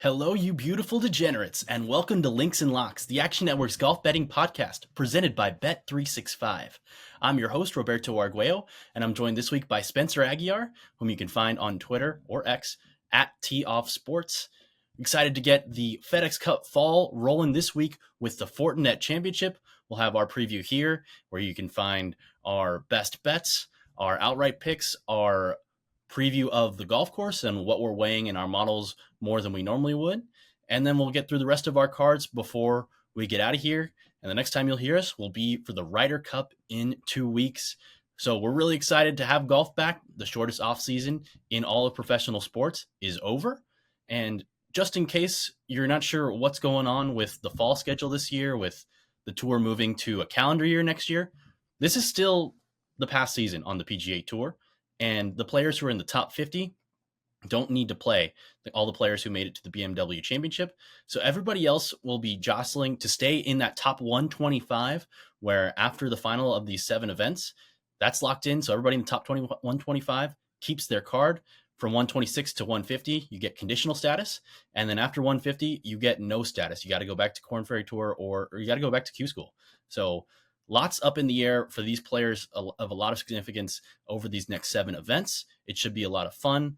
Hello, you beautiful degenerates, and welcome to Links and Locks, the Action Network's golf betting podcast, presented by Bet365. I'm your host, Roberto Arguello, and I'm joined this week by Spencer Aguiar, whom you can find on Twitter or X at TOffSports. Excited to get the FedEx Cup fall rolling this week with the Fortinet Championship. We'll have our preview here, where you can find our best bets, our outright picks, our preview of the golf course and what we're weighing in our models more than we normally would. And then we'll get through the rest of our cards before we get out of here. And the next time you'll hear us will be for the Ryder Cup in 2 weeks. So we're really excited to have golf back. The shortest off season in all of professional sports is over. And just in case you're not sure what's going on with the fall schedule this year, with the tour moving to a calendar year next year, this is still the past season on the PGA Tour. And the players who are in the top 50 don't need to play all the players who made it to the BMW Championship. So everybody else will be jostling to stay in that top 125, where after the final of these 7 events, that's locked in. So everybody in the top 125 keeps their card. From 126 to 150, you get conditional status. And then after 150, you get no status. You got to go back to Korn Ferry Tour or you got to go back to Q School. So lots up in the air for these players of a lot of significance over these next 7 events. It should be a lot of fun,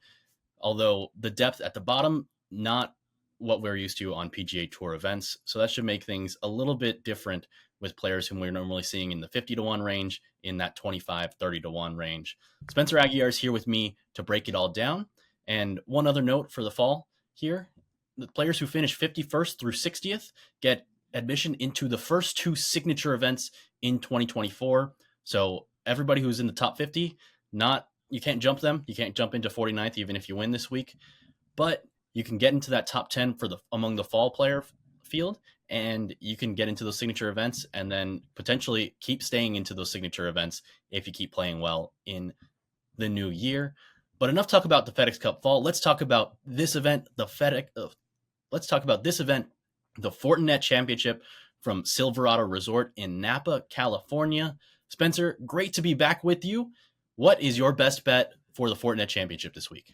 although the depth at the bottom, not what we're used to on PGA Tour events. So that should make things a little bit different with players whom we're normally seeing in the 50-1 range, in that 25, 30-1 range. Spencer Aguiar is here with me to break it all down. And one other note for the fall here, the players who finish 51st through 60th get admission into the first 2 signature events in 2024. So everybody who's in the top 50, you can't jump them. You can't jump into 49th even if you win this week, but you can get into that top 10 for among the fall player field, and you can get into those signature events and then potentially keep staying into those signature events if you keep playing well in the new year. But enough talk about the FedEx Cup fall. Let's talk about this event, the Fortinet Championship from Silverado Resort in Napa, California. Spencer, great to be back with you. What is your best bet for the Fortinet Championship this week?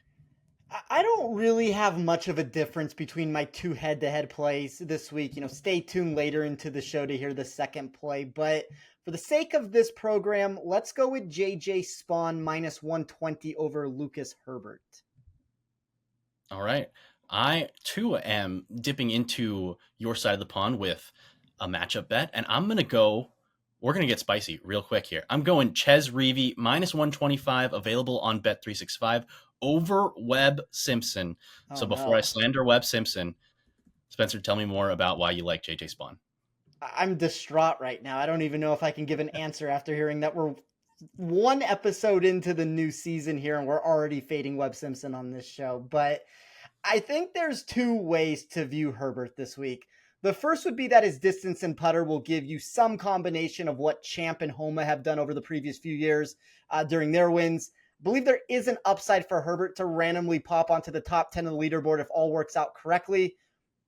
I don't really have much of a difference between my 2 head-to-head plays this week. Stay tuned later into the show to hear the second play. But for the sake of this program, let's go with JJ Spawn minus 120 over Lucas Herbert. All right. I, too, am dipping into your side of the pond with a matchup bet, and we're going to get spicy real quick here. I'm going Chez Reavie minus 125, available on Bet365 over Webb Simpson. Before I slander Webb Simpson, Spencer, tell me more about why you like JJ Spawn. I'm distraught right now. I don't even know if I can give an answer after hearing that we're 1 episode into the new season here and we're already fading Webb Simpson on this show. But I think there's 2 ways to view Herbert this week. The first would be that his distance and putter will give you some combination of what Champ and Homa have done over the previous few years during their wins. I believe there is an upside for Herbert to randomly pop onto the top 10 of the leaderboard if all works out correctly.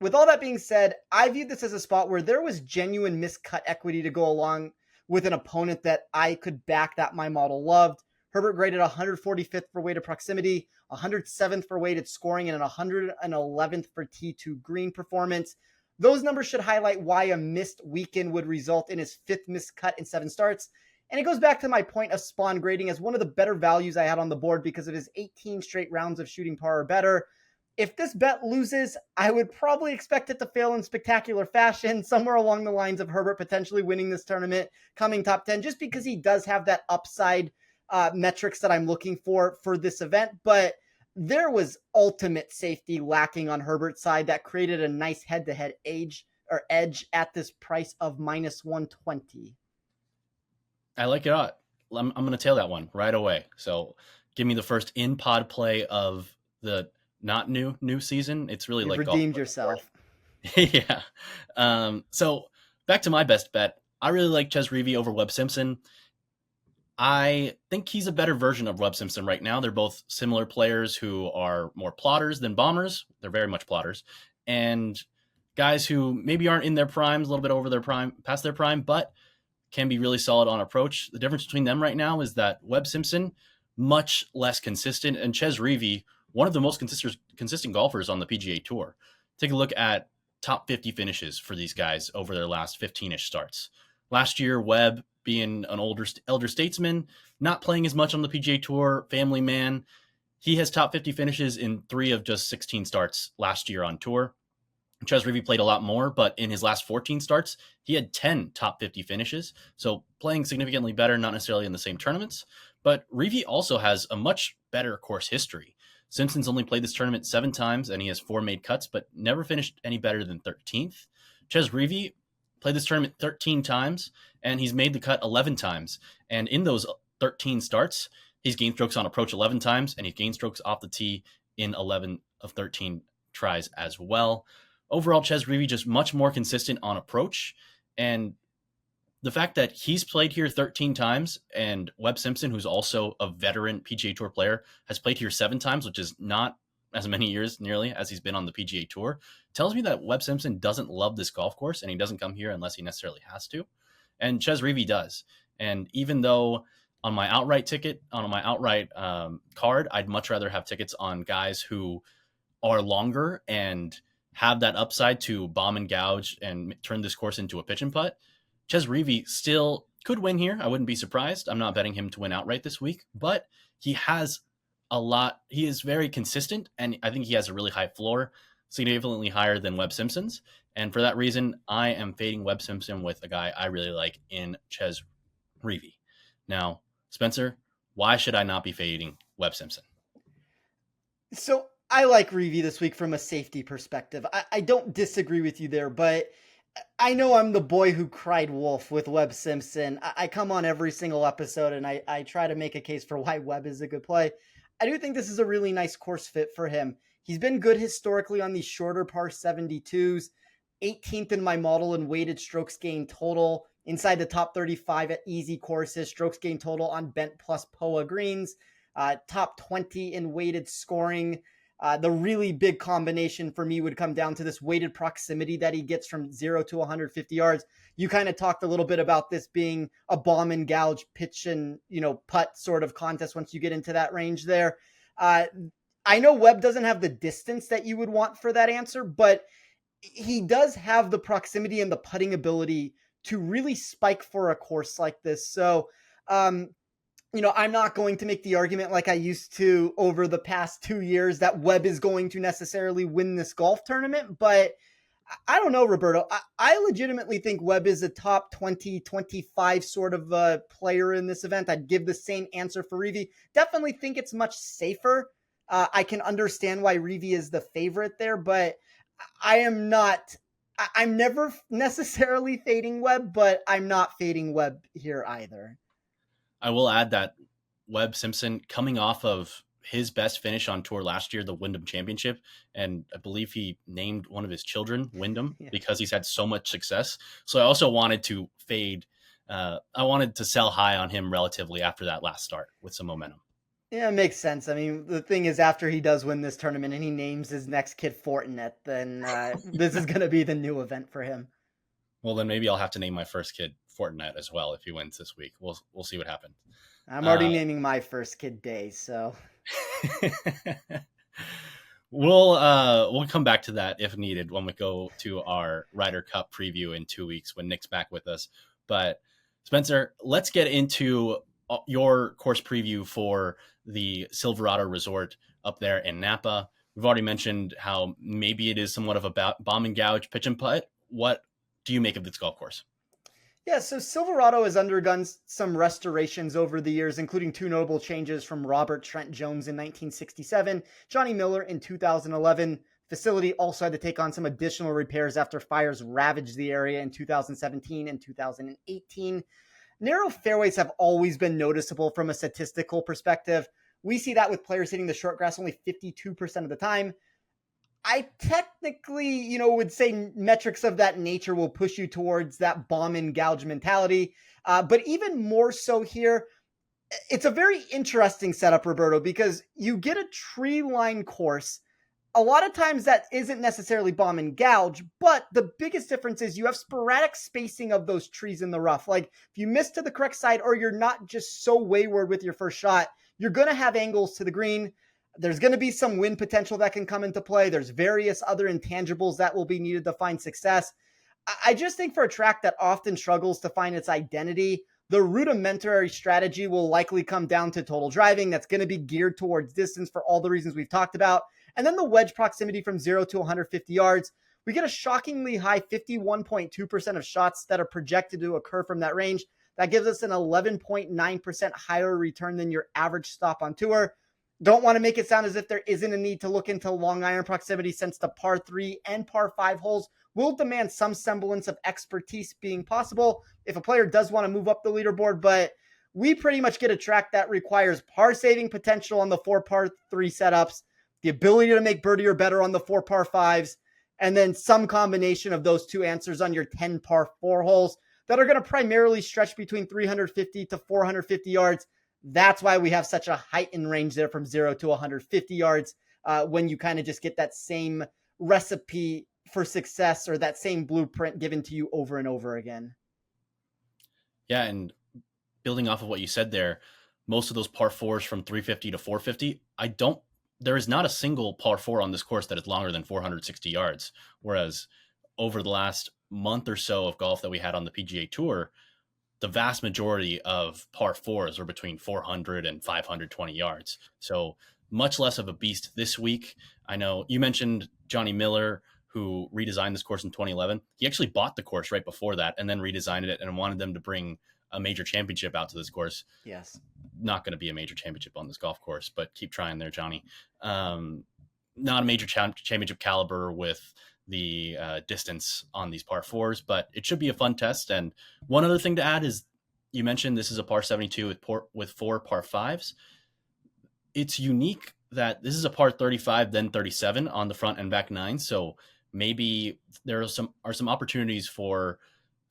With all that being said, I view this as a spot where there was genuine miscut equity to go along with an opponent that I could back that my model loved. Herbert graded 145th for weighted proximity, 107th for weighted scoring, and an 111th for T2 green performance. Those numbers should highlight why a missed weekend would result in his 5th missed cut in 7 starts. And it goes back to my point of Spawn grading as one of the better values I had on the board because of his 18 straight rounds of shooting par or better. If this bet loses, I would probably expect it to fail in spectacular fashion, somewhere along the lines of Herbert potentially winning this tournament, coming top 10, just because he does have that upside metrics that I'm looking for this event. But there was ultimate safety lacking on Herbert's side that created a nice head-to-head edge at this price of minus 120. I like it a lot. I'm going to tail that one right away. So give me the first in-pod play of the not new season. It's really You've redeemed yourself. Yeah. So back to my best bet. I really like Chez Reavie over Webb Simpson. I think he's a better version of Webb Simpson right now. They're both similar players who are more plotters than bombers. They're very much plotters. And guys who maybe aren't in their primes, a little bit over their prime, past their prime, but can be really solid on approach. The difference between them right now is that Webb Simpson, much less consistent, and Chez Reavie, one of the most consistent golfers on the PGA Tour. take a look at top 50 finishes for these guys over their last 15-ish starts. Last year, Webb, being an elder statesman, not playing as much on the PGA Tour, family man, he has top 50 finishes in 3 of just 16 starts last year on tour. Chez Reavie played a lot more, but in his last 14 starts, he had 10 top 50 finishes. So playing significantly better, not necessarily in the same tournaments. But Reavie also has a much better course history. Simpson's only played this tournament 7 times, and he has 4 made cuts, but never finished any better than 13th. Chez Reavie played this tournament 13 times, and he's made the cut 11 times. And in those 13 starts, he's gained strokes on approach 11 times, and he's gained strokes off the tee in 11 of 13 tries as well. Overall, Chez Reavie just much more consistent on approach. And the fact that he's played here 13 times and Webb Simpson, who's also a veteran PGA Tour player, has played here 7 times, which is not as many years nearly as he's been on the PGA Tour, tells me that Webb Simpson doesn't love this golf course and he doesn't come here unless he necessarily has to. And Chez Reavie does. And even though on my outright card, I'd much rather have tickets on guys who are longer and have that upside to bomb and gouge and turn this course into a pitch and putt. Chez Reavie still could win here. I wouldn't be surprised. I'm not betting him to win outright this week, but he has a lot. He is very consistent, and I think he has a really high floor, significantly higher than Webb Simpson's. And for that reason, I am fading Webb Simpson with a guy I really like in Chez Reavie. Now, Spencer, why should I not be fading Webb Simpson? So I like Reavie this week from a safety perspective. I don't disagree with you there, but I know I'm the boy who cried wolf with Webb Simpson. I come on every single episode and I try to make a case for why Webb is a good play. I do think this is a really nice course fit for him. He's been good historically on these shorter par 72s, 18th in my model in weighted strokes gained total, inside the top 35 at easy courses, strokes gained total on bent plus POA greens, top 20 in weighted scoring. The really big combination for me would come down to this weighted proximity that he gets from 0 to 150 yards. You kind of talked a little bit about this being a bomb and gouge pitch and, putt sort of contest once you get into that range there. I know Webb doesn't have the distance that you would want for that answer, but he does have the proximity and the putting ability to really spike for a course like this. So, I'm not going to make the argument like I used to over the past 2 years that Webb is going to necessarily win this golf tournament, but I don't know, Roberto. I legitimately think Webb is a top 20, 25 sort of player in this event. I'd give the same answer for Reavie. Definitely think it's much safer. I can understand why Reavie is the favorite there, but I'm never necessarily fading Webb, but I'm not fading Webb here either. I will add that Webb Simpson, coming off of his best finish on tour last year, the Wyndham Championship, and I believe he named one of his children Wyndham because he's had so much success. So I also wanted to fade. I wanted to sell high on him relatively after that last start with some momentum. Yeah, it makes sense. I mean, the thing is, after he does win this tournament and he names his next kid Fortinet, then this is going to be the new event for him. Well, then maybe I'll have to name my first kid Fortinet as well if he wins this week. We'll see what happens. I'm already naming my first kid Day, so we'll come back to that if needed when we go to our Ryder Cup preview in 2 weeks when Nick's back with us. But Spencer, let's get into your course preview for the Silverado Resort up there in Napa. We've already mentioned how maybe it is somewhat of a bomb and gouge pitch and putt. What do you make of this golf course? Yeah, so Silverado has undergone some restorations over the years, including 2 notable changes from Robert Trent Jones in 1967, Johnny Miller in 2011. Facility also had to take on some additional repairs after fires ravaged the area in 2017 and 2018. Narrow fairways have always been noticeable from a statistical perspective. We see that with players hitting the short grass only 52% of the time. I technically, would say metrics of that nature will push you towards that bomb and gouge mentality. But even more so here, it's a very interesting setup, Roberto, because you get a tree line course. A lot of times that isn't necessarily bomb and gouge, but the biggest difference is you have sporadic spacing of those trees in the rough. Like if you miss to the correct side or you're not just so wayward with your first shot, you're going to have angles to the green. There's going to be some win potential that can come into play. There's various other intangibles that will be needed to find success. I just think for a track that often struggles to find its identity, the rudimentary strategy will likely come down to total driving. That's going to be geared towards distance for all the reasons we've talked about. And then the wedge proximity from 0 to 150 yards. We get a shockingly high 51.2% of shots that are projected to occur from that range. That gives us an 11.9% higher return than your average stop on tour. Don't want to make it sound as if there isn't a need to look into long iron proximity, since the par 3 and par 5 holes will demand some semblance of expertise being possible if a player does want to move up the leaderboard. But we pretty much get a track that requires par saving potential on the 4 par 3 setups, the ability to make birdie or better on the 4 par 5s, and then some combination of those two answers on your 10 par 4 holes that are going to primarily stretch between 350 to 450 yards. That's why we have such a heightened range there from 0 to 150 yards when you kind of just get that same recipe for success, or that same blueprint given to you over and over again. Yeah, and building off of what you said there, most of those par 4s from 350 to 450, there is not a single par 4 on this course that is longer than 460 yards. Whereas over the last month or so of golf that we had on the PGA Tour, the vast majority of par 4s were between 400 and 520 yards. So much less of a beast this week. I know you mentioned Johnny Miller, who redesigned this course in 2011. He actually bought the course right before that and then redesigned it and wanted them to bring a major championship out to this course. Yes. Not going to be a major championship on this golf course, but keep trying there, Johnny. Not a major championship caliber with the distance on these par 4s, but it should be a fun test. And one other thing to add is, you mentioned this is a par 72 with 4 par 5s. It's unique that this is a par 35, then 37 on the front and back 9. So maybe there are some opportunities for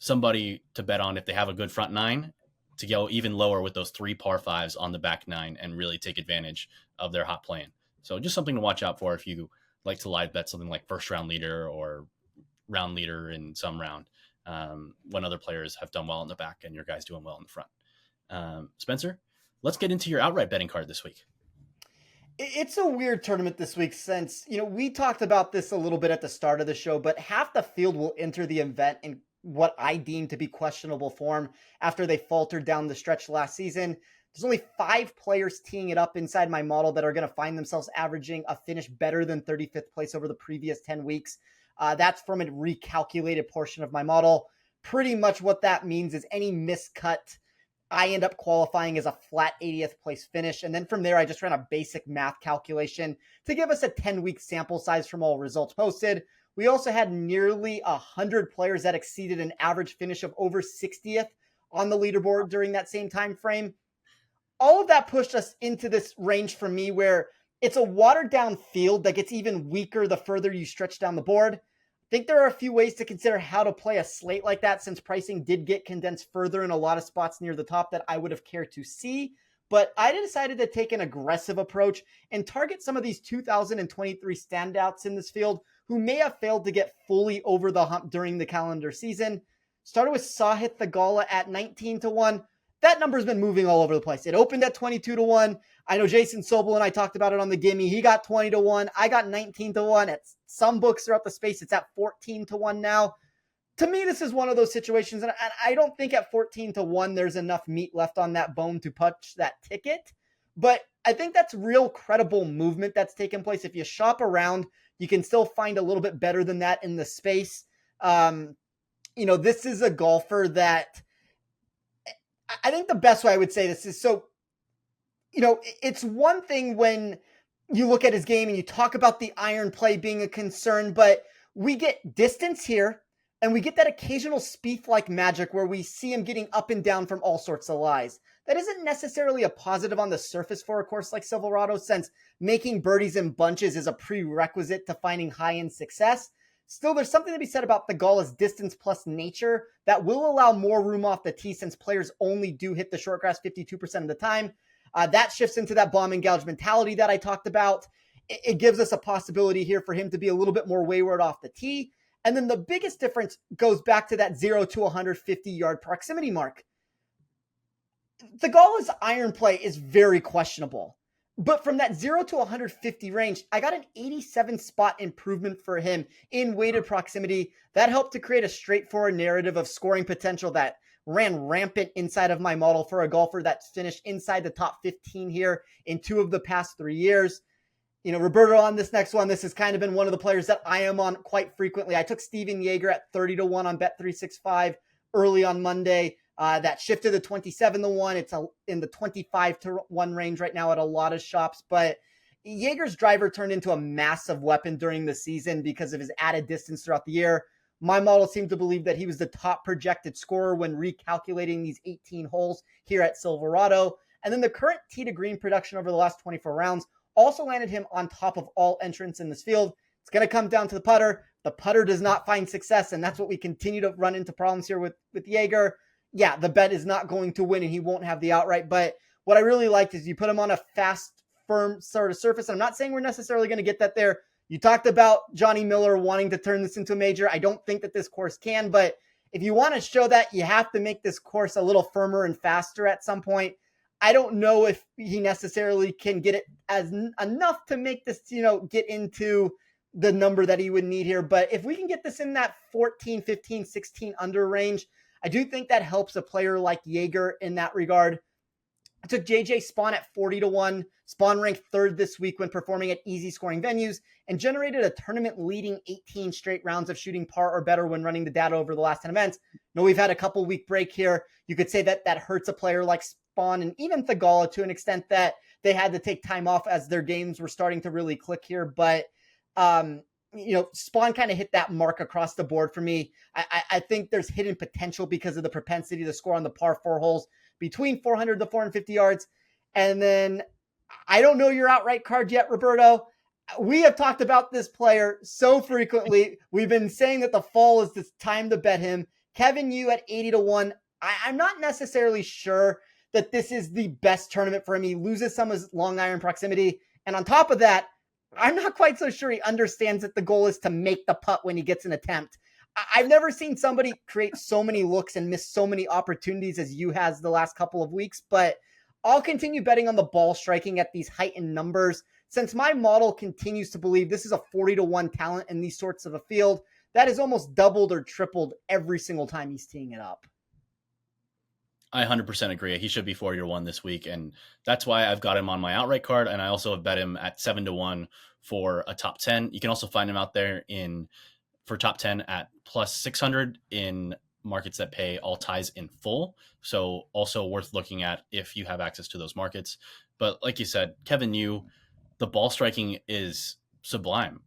somebody to bet on if they have a good front 9 to go even lower with those 3 par 5s on the back 9 and really take advantage of their hot playing. So just something to watch out for if you like to live bet something like first round leader or round leader in some round when other players have done well in the back and your guy's doing well in the front. Spencer, let's get into your outright betting card this week. It's a weird tournament this week, since, we talked about this a little bit at the start of the show, but half the field will enter the event in what I deem to be questionable form after they faltered down the stretch last season. There's only 5 players teeing it up inside my model that are going to find themselves averaging a finish better than 35th place over the previous 10 weeks. That's from a recalculated portion of my model. Pretty much what that means is any miscut, I end up qualifying as a flat 80th place finish. And then from there, I just ran a basic math calculation to give us a 10-week sample size from all results posted. We also had nearly 100 players that exceeded an average finish of over 60th on the leaderboard during that same time frame. All of that pushed us into this range for me where it's a watered down field that gets even weaker the further you stretch down the board. I think there are a few ways to consider how to play a slate like that, since pricing did get condensed further in a lot of spots near the top that I would have cared to see. But I decided to take an aggressive approach and target some of these 2023 standouts in this field who may have failed to get fully over the hump during the calendar season. Started with Sahith Theegala at 19-1. That number's been moving all over the place. It opened at 22-1. I know Jason Sobel and I talked about it on the Gimme. He got 20-1. I got 19-1. At some books throughout the space, it's at 14-1 now. To me, this is one of those situations, and I don't think at 14-1 there's enough meat left on that bone to punch that ticket. But I think that's real credible movement that's taken place. If you shop around, you can still find a little bit better than that in the space. This is a golfer that I think the best way I would say this is, so, it's one thing when you look at his game and you talk about the iron play being a concern, but we get distance here and we get that occasional Spieth-like magic where we see him getting up and down from all sorts of lies. That isn't necessarily a positive on the surface for a course like Silverado, since making birdies in bunches is a prerequisite to finding high-end success. Still, there's something to be said about Theegala's distance plus nature that will allow more room off the tee, since players only do hit the short grass 52% of the time. That shifts into that bomb and gouge mentality that I talked about. It gives us a possibility here for him to be a little bit more wayward off the tee. And then the biggest difference goes back to that 0 to 150 yard proximity mark. Theegala's iron play is very questionable. But from that 0 to 150 range, I got an 87 spot improvement for him in weighted proximity. That helped to create a straightforward narrative of scoring potential that ran rampant inside of my model for a golfer that's finished inside the top 15 here in 2 of the past 3 years. Roberto, on this next one, this has kind of been one of the players that I am on quite frequently. I took Steven Jaeger at 30-1 on Bet365 early on Monday. That shifted to 27-1. It's in the 25-1 range right now at a lot of shops. But Jaeger's driver turned into a massive weapon during the season because of his added distance throughout the year. My model seemed to believe that he was the top projected scorer when recalculating these 18 holes here at Silverado. And then the current tee to green production over the last 24 rounds also landed him on top of all entrants in this field. It's going to come down to the putter. The putter does not find success, and that's what we continue to run into problems here with Jaeger. Yeah, the bet is not going to win, and he won't have the outright. But what I really liked is you put him on a fast, firm sort of surface. I'm not saying we're necessarily going to get that there. You talked about Johnny Miller wanting to turn this into a major. I don't think that this course can, but if you want to show that, you have to make this course a little firmer and faster at some point. I don't know if he necessarily can get it as enough to make this, get into the number that he would need here. But if we can get this in that 14, 15, 16 under range, I do think that helps a player like Jaeger in that regard. I took JJ Spawn at 40-1. Spawn ranked third this week when performing at easy scoring venues and generated a tournament leading 18 straight rounds of shooting par or better when running the data over the last 10 events. We've had a couple week break here. You could say that hurts a player like Spawn and even Thagala to an extent that they had to take time off as their games were starting to really click here. But, Spawn kind of hit that mark across the board for me. I think there's hidden potential because of the propensity to score on the par 4 holes between 400 to 450 yards. And then I don't know your outright card yet, Roberto. We have talked about this player so frequently. We've been saying that the fall is the time to bet him. Kevin Yu at 80-1. I'm not necessarily sure that this is the best tournament for him. He loses some of his long iron proximity. And on top of that, I'm not quite so sure he understands that the goal is to make the putt when he gets an attempt. I've never seen somebody create so many looks and miss so many opportunities as you has the last couple of weeks, but I'll continue betting on the ball striking at these heightened numbers since my model continues to believe this is a 40-1 talent in these sorts of a field that is almost doubled or tripled every single time he's teeing it up. I 100% agree. He should be 40-1 this week, and that's why I've got him on my outright card, and I also have bet him at 7-1 for a top 10. You can also find him out there for top 10 at plus 600 in markets that pay all ties in full. So also worth looking at if you have access to those markets. But like you said, Kevin Yu, the ball striking is sublime.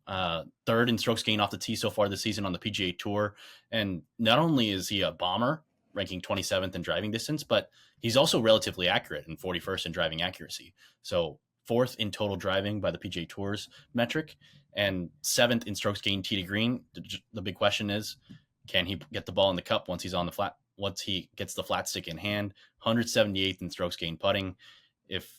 Third in strokes gained off the tee so far this season on the PGA Tour. And not only is he a bomber, ranking 27th in driving distance, but he's also relatively accurate and 41st in driving accuracy. So 4th in total driving by the PGA Tour's metric and 7th in strokes gained tee to green. The big question is, can he get the ball in the cup once he's on the flat, once he gets the flat stick in hand? 178th in strokes gained putting. If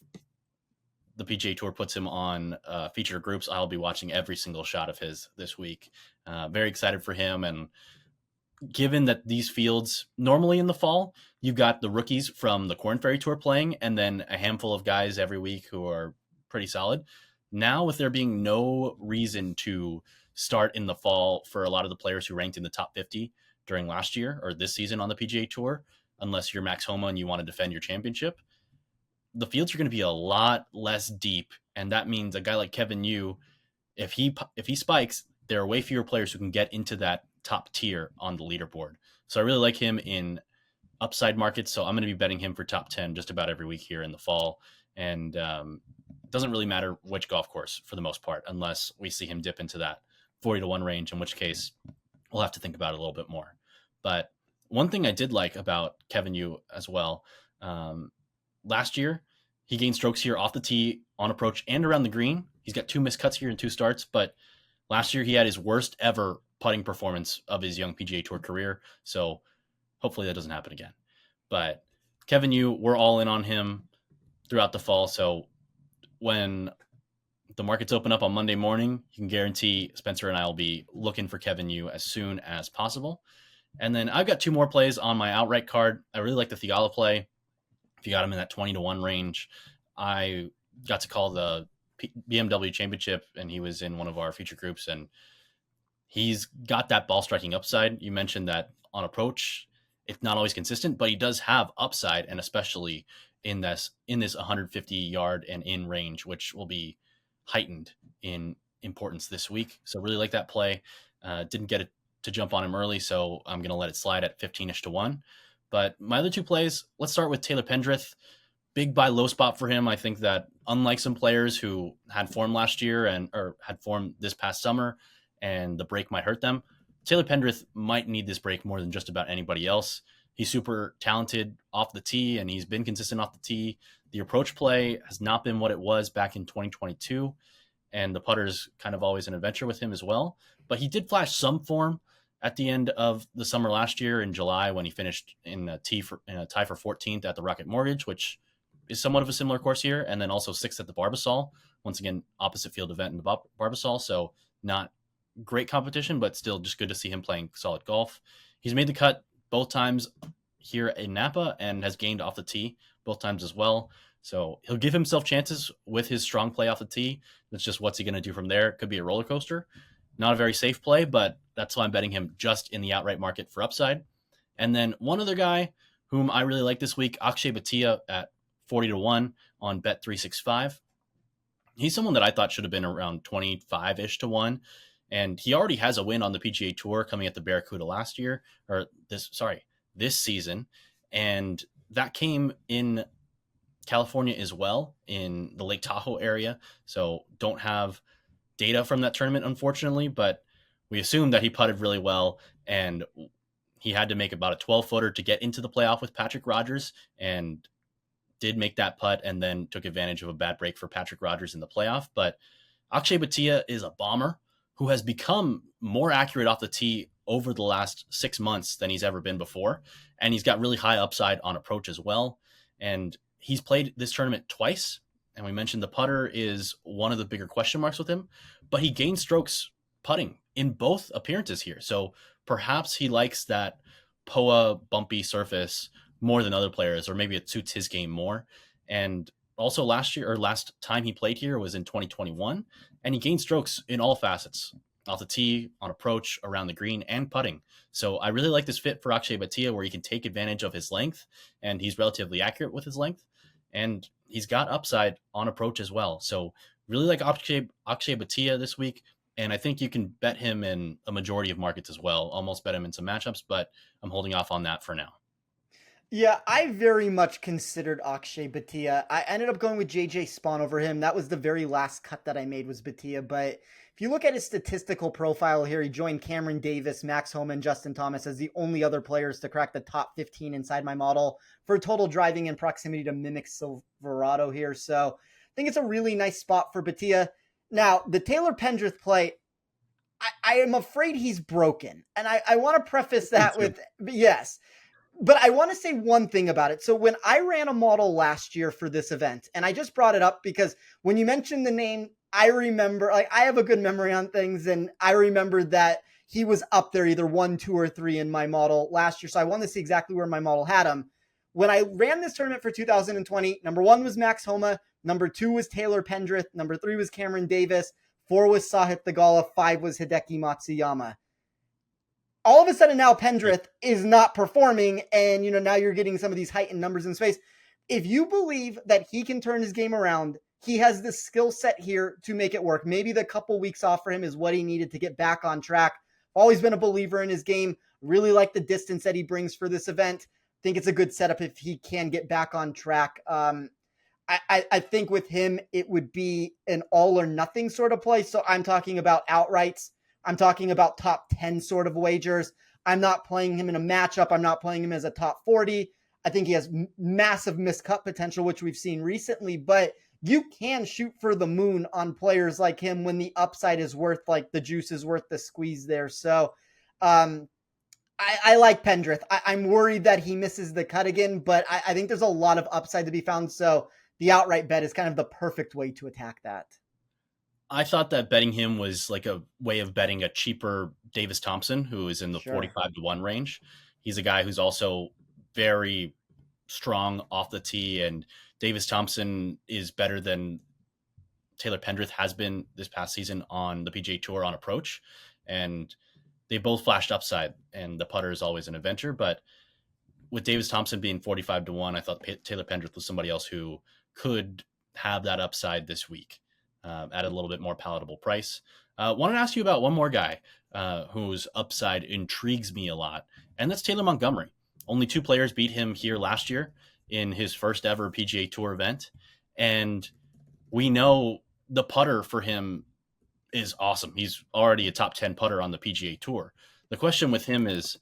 the PGA Tour puts him on feature groups, I'll be watching every single shot of his this week. Very excited for him. And given that these fields normally in the fall, you've got the rookies from the Corn Ferry Tour playing and then a handful of guys every week who are pretty solid. Now, with there being no reason to start in the fall for a lot of the players who ranked in the top 50 during last year or this season on the PGA Tour, unless you're Max Homa and you want to defend your championship, the fields are going to be a lot less deep. And that means a guy like Kevin Yu, if he spikes, there are way fewer players who can get into that top tier on the leaderboard. So I really like him in upside markets. So I'm going to be betting him for top 10 just about every week here in the fall. And it doesn't really matter which golf course for the most part, unless we see him dip into that 40-1 range, in which case we'll have to think about it a little bit more. But one thing I did like about Kevin Yu as well, last year, he gained strokes here off the tee, on approach, and around the green. He's got 2 missed cuts here in 2 starts, but last year he had his worst ever putting performance of his young PGA Tour career. So hopefully that doesn't happen again. But Kevin Yu, we're all in on him throughout the fall. So when the markets open up on Monday morning, you can guarantee Spencer and I will be looking for Kevin Yu as soon as possible. And then I've got 2 more plays on my outright card. I really like the Thigala play. If you got him in that 20-1 range, I got to call the BMW Championship, and he was in one of our feature groups, and he's got that ball striking upside. You mentioned that on approach, it's not always consistent, but he does have upside, and especially in this 150 yard and in range, which will be heightened in importance this week. So really like that play. Didn't get it to jump on him early, so I'm going to let it slide at 15ish to 1. But my other two plays, let's start with Taylor Pendrith. Big buy low spot for him. I think that unlike some players who had form last year or had form this past summer, and the break might hurt them, Taylor Pendrith might need this break more than just about anybody else. He's super talented off the tee, and he's been consistent off the tee. The approach play has not been what it was back in 2022, and the putter's kind of always an adventure with him as well. But he did flash some form at the end of the summer last year in July when he finished in a tie for 14th at the Rocket Mortgage, which is somewhat of a similar course here, and then also 6th at the Barbasol. Once again, opposite field event in the Barbasol, so not great competition, but still just good to see him playing solid golf. He's made the cut both times here in Napa and has gained off the tee both times as well. So he'll give himself chances with his strong play off the tee. It's just what's he going to do from there? It could be a roller coaster. Not a very safe play, but that's why I'm betting him just in the outright market for upside. And then one other guy whom I really like this week, Akshay Bhatia at 40 to 1 on Bet365. He's someone that I thought should have been around 25-ish to 1. And he already has a win on the PGA Tour coming at the Barracuda this season. And that came in California as well, in the Lake Tahoe area. So don't have data from that tournament, unfortunately, but we assume that he putted really well, and he had to make about a 12-footer to get into the playoff with Patrick Rodgers, and did make that putt and then took advantage of a bad break for Patrick Rodgers in the playoff. But Akshay Bhatia is a bomber who has become more accurate off the tee over the last 6 months than he's ever been before. And he's got really high upside on approach as well. And he's played this tournament twice. And we mentioned the putter is one of the bigger question marks with him, but he gained strokes putting in both appearances here. So perhaps he likes that POA bumpy surface more than other players, or maybe it suits his game more. And also last time he played here was in 2021, and he gained strokes in all facets, off the tee, on approach, around the green, and putting. So I really like this fit for Akshay Bhatia, where he can take advantage of his length, and he's relatively accurate with his length, and he's got upside on approach as well. So really like Akshay Bhatia this week, and I think you can bet him in a majority of markets as well. Almost bet him in some matchups, but I'm holding off on that for now. Yeah, I very much considered Akshay Bhatia. I ended up going with JJ Spawn over him. That was the very last cut that I made was Bhatia. But if you look at his statistical profile here, he joined Cameron Davis, Max Homa, and Justin Thomas as the only other players to crack the top 15 inside my model for total driving in proximity to mimic Silverado here. So I think it's a really nice spot for Bhatia. Now, the Taylor Pendrith play, I am afraid he's broken. And I want to preface that with, yes. But I want to say one thing about it. So when I ran a model last year for this event, and I just brought it up because when you mentioned the name, I remember, like, I have a good memory on things, and I remembered that he was up there either 1, 2, or 3 in my model last year. So I wanted to see exactly where my model had him. When I ran this tournament for 2020, number 1 was Max Homa, number 2 was Taylor Pendrith, number 3 was Cameron Davis, 4 was Sahith Theegala, 5 was Hideki Matsuyama. All of a sudden now Pendrith is not performing, and now you're getting some of these heightened numbers in space. If you believe that he can turn his game around, he has the skill set here to make it work. Maybe the couple weeks off for him is what he needed to get back on track. Always been a believer in his game. Really like the distance that he brings for this event. Think it's a good setup if he can get back on track. I think with him, it would be an all or nothing sort of play. So I'm talking about outrights. I'm talking about top 10 sort of wagers. I'm not playing him in a matchup. I'm not playing him as a top 40. I think he has massive miscut potential, which we've seen recently, but you can shoot for the moon on players like him when the upside is worth, like, the juice is worth the squeeze there. So I like Pendrith. I'm worried that he misses the cut again, but I think there's a lot of upside to be found. So the outright bet is kind of the perfect way to attack that. I thought that betting him was like a way of betting a cheaper Davis Thompson, who is in the 45 to 1 range. He's a guy who's also very strong off the tee, and Davis Thompson is better than Taylor Pendrith has been this past season on the PGA Tour on approach. And they both flashed upside, and the putter is always an adventure. But with Davis Thompson being 45-1, I thought Taylor Pendrith was somebody else who could have that upside this week at a little bit more palatable price. Wanted to ask you about one more guy whose upside intrigues me a lot, and that's Taylor Montgomery. Only 2 players beat him here last year in his first ever PGA Tour event. And we know the putter for him is awesome. He's already a top 10 putter on the PGA Tour. The question with him is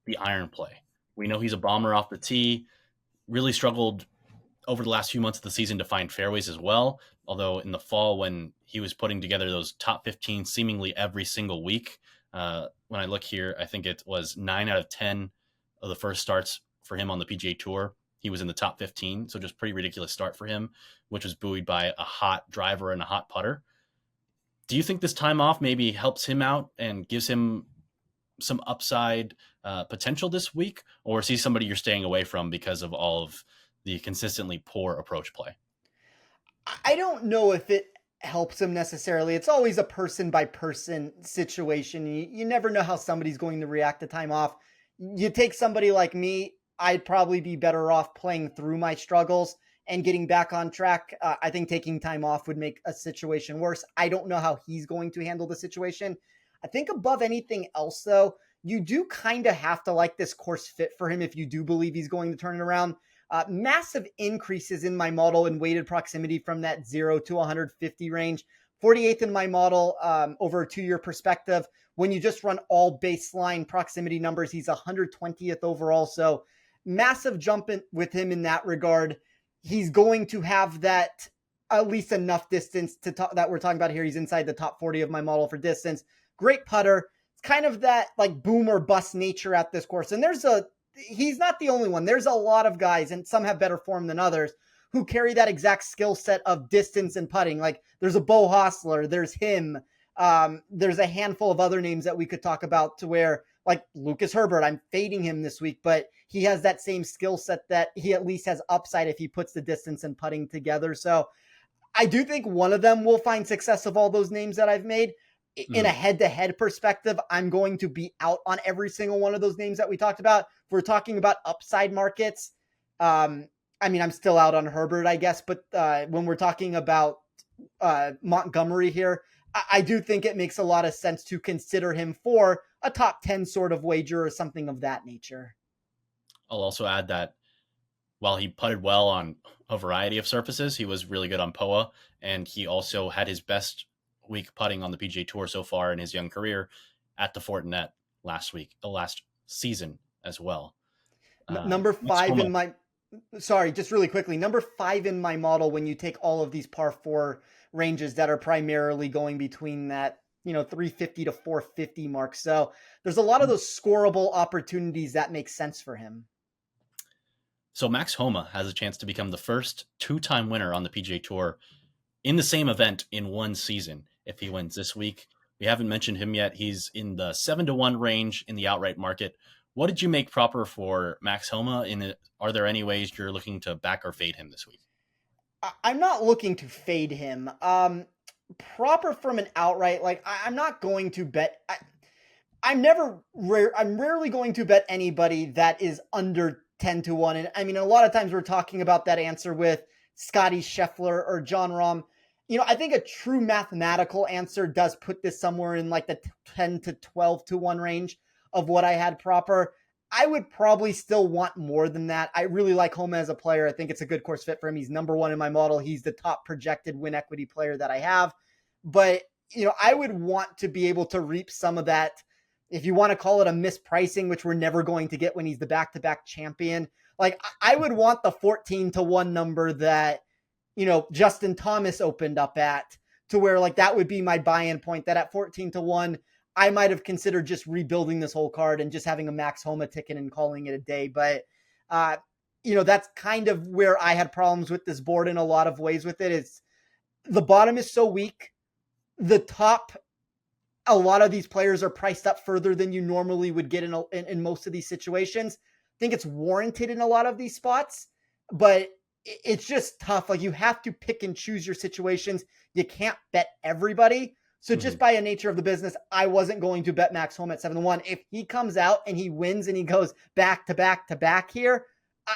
the iron play. We know he's a bomber off the tee, really struggled over the last few months of the season to find fairways as well. Although in the fall, when he was putting together those top 15 seemingly every single week, when I look here, I think it was 9 out of 10 of the first starts for him on the PGA Tour. He was in the top 15, so just pretty ridiculous start for him, which was buoyed by a hot driver and a hot putter. Do you think this time off maybe helps him out and gives him some upside potential this week? Or is he somebody you're staying away from because of all of the consistently poor approach play? I don't know if it helps him necessarily. It's always a person by person situation. You never know how somebody's going to react to time off. You take somebody like me, I'd probably be better off playing through my struggles and getting back on track. I think taking time off would make a situation worse. I don't know how he's going to handle the situation. I think above anything else, though, you do kind of have to like this course fit for him if you do believe he's going to turn it around. Massive increases in my model in weighted proximity from that 0 to 150 range. 48th in my model over a 2-year perspective. When you just run all baseline proximity numbers, he's 120th overall. So massive jump with him in that regard. He's going to have that at least enough distance to that we're talking about here. He's inside the top 40 of my model for distance. Great putter. It's kind of that like boom or bust nature at this course. And he's not the only one. There's a lot of guys, and some have better form than others, who carry that exact skill set of distance and putting. Like there's a Bo Hostler, there's him. There's a handful of other names that we could talk about to where, like Lucas Herbert, I'm fading him this week, but he has that same skill set that he at least has upside if he puts the distance and putting together. So I do think one of them will find success of all those names that I've made. In a head-to-head perspective, I'm going to be out on every single one of those names that we talked about. If we're talking about upside markets, I'm still out on Herbert, I guess. But when we're talking about Montgomery here, I do think it makes a lot of sense to consider him for a top 10 sort of wager or something of that nature. I'll also add that while he putted well on a variety of surfaces, he was really good on POA, and he also had his best week putting on the PGA Tour so far in his young career at the Fortinet last season as well. Number 5 in my, just really quickly, number 5 in my model when you take all of these par 4 ranges that are primarily going between that, 350 to 450 mark. So there's a lot of those scoreable opportunities that make sense for him. So Max Homa has a chance to become the first 2-time winner on the PGA Tour in the same event in one season if he wins this week. We haven't mentioned him yet. He's in the 7-1 range in the outright market. What did you make proper for Max Homa? Are there any ways you're looking to back or fade him this week? I'm not looking to fade him. Proper from an outright, like I'm not going to bet. I'm rarely going to bet anybody that is under 10-1. And I mean, a lot of times we're talking about that answer with Scotty Scheffler or John Rahm. I think a true mathematical answer does put this somewhere in like the 10 to 12-1 range of what I had proper. I would probably still want more than that. I really like Homa as a player. I think it's a good course fit for him. He's number 1 in my model. He's the top projected win equity player that I have. But, I would want to be able to reap some of that, if you want to call it a mispricing, which we're never going to get when he's the back-to-back champion. Like, I would want the 14-1 number that, Justin Thomas opened up at, to where like that would be my buy-in point, that at 14-1, I might have considered just rebuilding this whole card and just having a Max Homa ticket and calling it a day. But, that's kind of where I had problems with this board in a lot of ways with it. It's the bottom is so weak. The top, a lot of these players are priced up further than you normally would get in most of these situations. I think it's warranted in a lot of these spots, but it's just tough. Like, you have to pick and choose your situations. You can't bet everybody. So just by a nature of the business, I wasn't going to bet Max Homa at 7-1. If he comes out and he wins and he goes back to back to back here,